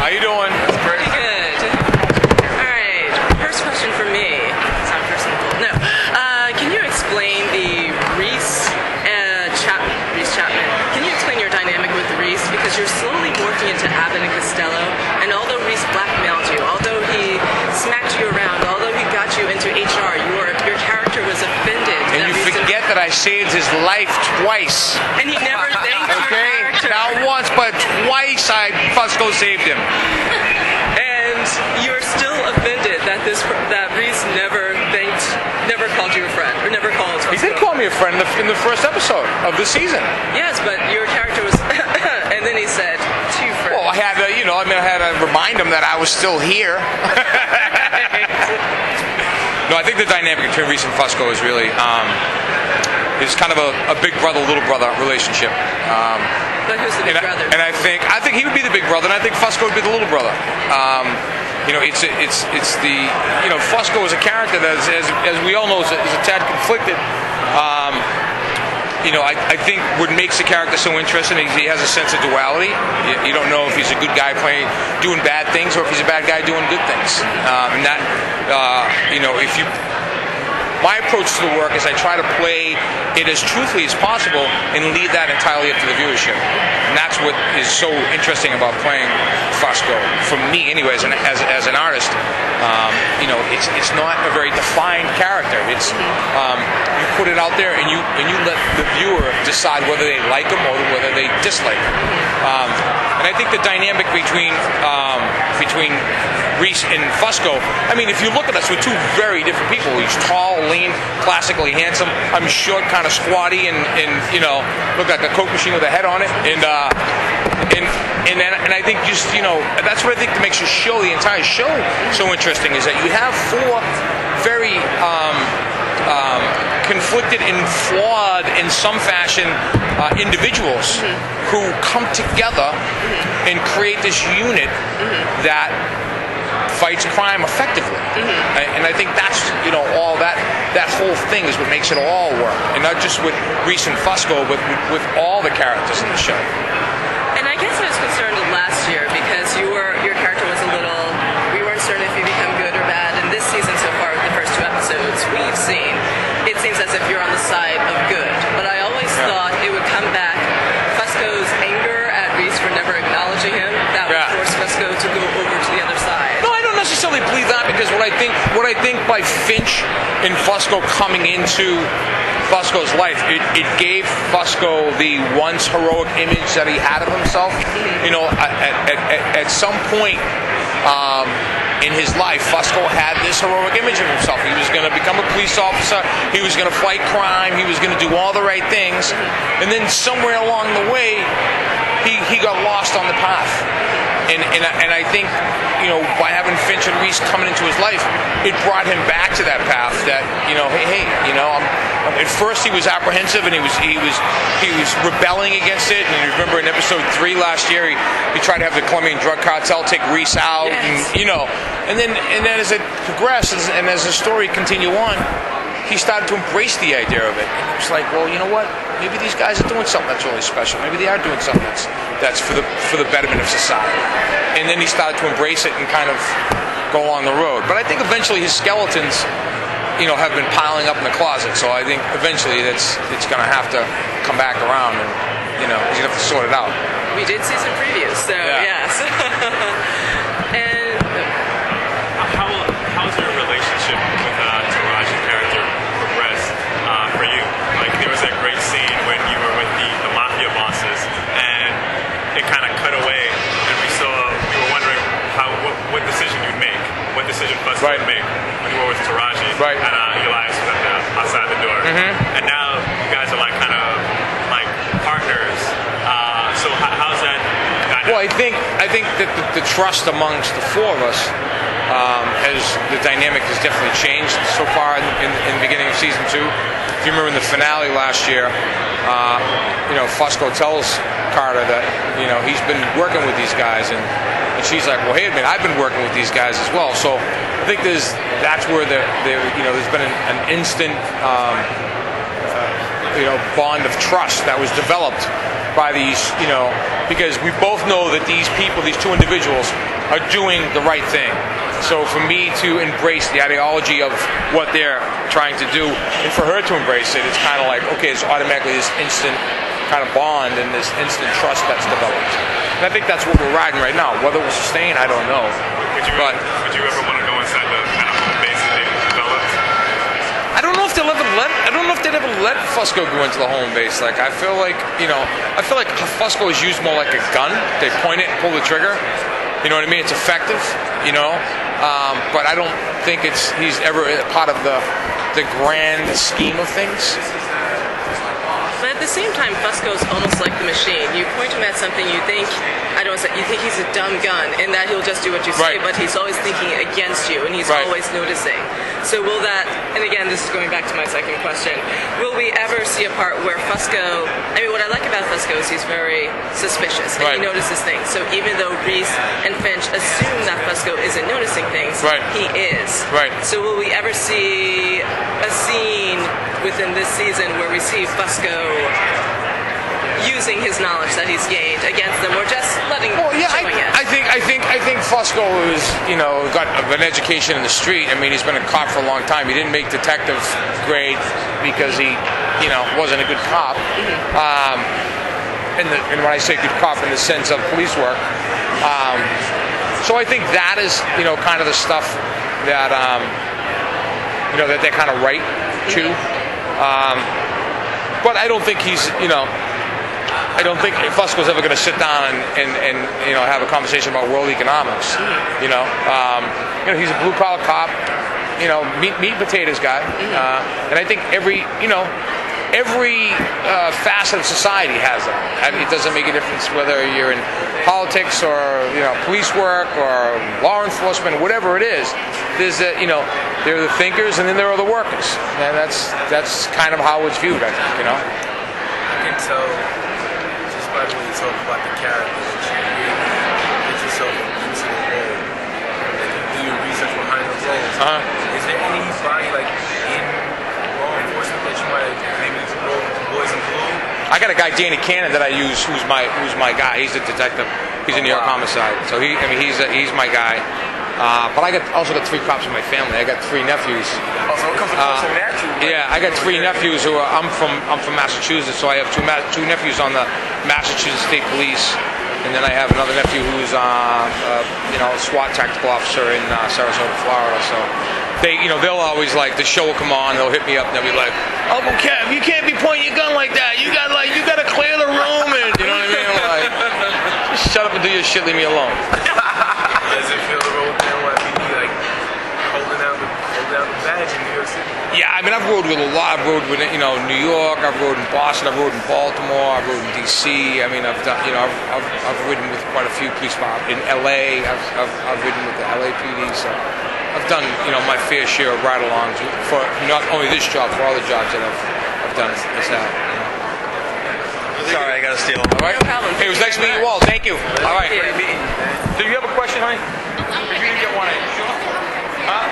How you doing? Pretty good. All right. First question for me. Sound personal. No. Can you explain the Reese Chapman? Can you explain your dynamic with Reese? Because you're slowly morphing into Abbott and Costello, and although Reese blackmailed you, although he smacked you around, although he got you into HR, your character was offended. And you forget that I saved his life twice. And he never thanked your character. Not once, but twice Fusco saved him. And you're still offended that Reese never called you a friend, or never called Fusco. He did call me a friend in the first episode of the season. Yes, but your character was, and then he said, two friends. Well, I had to, I had to remind him that I was still here. No, I think the dynamic between Reese and Fusco is really, is kind of a big brother, little brother relationship. But who's the big brother? And I think he would be the big brother, and I think Fusco would be the little brother. It's the Fusco is a character that, as we all know, is a tad conflicted. I think what makes the character so interesting is he has a sense of duality. You don't know if he's a good guy doing bad things, or if he's a bad guy doing good things. My approach to the work is I try to play it as truthfully as possible and leave that entirely up to the viewership. And that's what is so interesting about playing Fusco, for me anyways, and as an artist. It's not a very defined character. It's you put it out there and you let the viewer decide whether they like him or whether they dislike him. And I think the dynamic between Reese and Fusco, I mean, if you look at us, we're two very different people. He's tall, lean, classically handsome. I'm short, kind of squatty, and look like a Coke machine with a head on it. And I think just that's what I think makes the show, the entire show, so interesting, is that you have four very conflicted and flawed in some fashion individuals who come together and create this unit that fights crime effectively. And I think that's all that whole thing is what makes it all work, and not just with Reese and Fusco, but with all the characters in the show. And I guess I was concerned last year because your character was we weren't certain if you become good or bad. And this season so far, with the first 2 episodes we've seen, it seems as if you're on the side of good. But I always thought it would come back. Fusco's anger at Reese for never acknowledging him, that would force Fusco to go over to the other side. No, I don't necessarily believe that, because what I think by Finch and Fusco coming into Fusco's life, it gave Fusco the once heroic image that he had of himself. At some point in his life, Fusco had this heroic image of himself. He was going to become a police officer. He was going to fight crime. He was going to do all the right things. And then somewhere along the way, he got lost on the path. And I think, by having Finch and Reese coming into his life, it brought him back to that path. That at first he was apprehensive and he was rebelling against it. And you remember in episode 3 last year, he tried to have the Colombian drug cartel take Reese out, and then as it progressed and as the story continued on, he started to embrace the idea of it. And it was like, well, you know what? Maybe these guys are doing something that's really special. Maybe they are doing something that's for the betterment of society. And then he started to embrace it and kind of go along the road. But I think eventually his skeletons, have been piling up in the closet. So I think eventually it's going to have to come back around, and he's going to have to sort it out. We did see some previews, so yes. And how's your relationship with Taraji's character progressed for you? Like, there was that great scene when you were with the mafia bosses, and it kind of cut away, and we were wondering what decision you'd make, what decision Fusco would make when you were with Taraji, and Elias was outside the door, and now you guys are kind of like partners. So how's that? Well, I think that the trust amongst the four of us, the dynamic has definitely changed so far in the beginning of season 2. If you remember in the finale last year, Fusco tells Carter that he's been working with these guys, and she's like, well, hey, man, I've been working with these guys as well. So I think that's where there's been an instant bond of trust that was developed by these, because we both know that these people, these two individuals, are doing the right thing. So for me to embrace the ideology of what they're trying to do, and for her to embrace it, it's kind of like, okay, it's automatically this instant kind of bond and this instant trust that's developed. And I think that's what we're riding right now. Whether it will sustain, I don't know. Would you ever want to go inside the kind of home base that they've developed? I don't know if they'd ever let Fusco go into the home base. Like, I feel like Fusco is used more like a gun. They point it and pull the trigger. You know what I mean? It's effective, you know. But I don't think he's ever part of the grand scheme of things. But at the same time, Fusco's almost like the machine. You point him at something, you think he's a dumb gun, and that he'll just do what you say, but he's always thinking against you, and he's always noticing. So will that, and again, this is going back to my second question, will we ever see a part where Fusco, I mean, what I like about Fusco is he's very suspicious, and he notices things. So even though Reese and Finch assume that Fusco isn't noticing things, he is. So will we ever see a scene within this season where we see Fusco using his knowledge that he's gained against them, or just letting showing it? I think Fusco is, you know, got an education in the street. I mean, he's been a cop for a long time. He didn't make detective grade because he, you know, wasn't a good cop. And when I say good cop in the sense of police work, so I think that is, you know, kind of the stuff that you know, that they're kind of right to. But I don't think he's, you know, I don't think Fusco's ever going to sit down and you know, have a conversation about world economics. You know, he's a blue collar cop, you know, meat and potatoes guy, and I think every facet of society has that. I mean, it doesn't make a difference whether you're in politics or, you know, police work or law enforcement, whatever it is. There's you know, there are the thinkers and then there are the workers, and that's kind of how it's viewed, I think. You know. I can tell just by the way you talk about the character that you really get yourself into the role, that you do your research behind the roles. Is there anybody like in law enforcement that you might maybe roll Boys in Blue? I got a guy, Danny Cannon, that I use, who's my guy. He's a detective. He's a New York homicide, so he's my guy. But I also got 3 cops in my family. I got 3 nephews. Oh, so it comes across so natural. Yeah, I got 3 nephews who I'm from Massachusetts, so I have 2 nephews on the Massachusetts State Police, and then I have another nephew who's you know, a SWAT tactical officer in Sarasota, Florida. So they, you know, they'll always, like, the show will come on, they'll hit me up and they'll be like, "Uncle Kev, you can't be pointing your gun like that. You got to clear the room," and you know what I mean? I'm like, just shut up and do your shit, leave me alone. Does it feel the role of NYPD, like holding down the badge in New York City? Yeah, I mean, I've rode with a lot. I've rode with, you know, New York. I've rode in Boston. I've rode in Baltimore. I've rode in D.C. I mean, I've done, you know, I've ridden with quite a few police departments in L.A. I've ridden with the LAPD. So I've done, you know, my fair share of ride-alongs for not only this job, for other jobs that I've done. Sorry, I gotta steal. All right. No problem. Hey, it was nice meeting you all. Thank you. All right. Thank you. Do you have a question, honey? If you didn't get one, sure. Huh?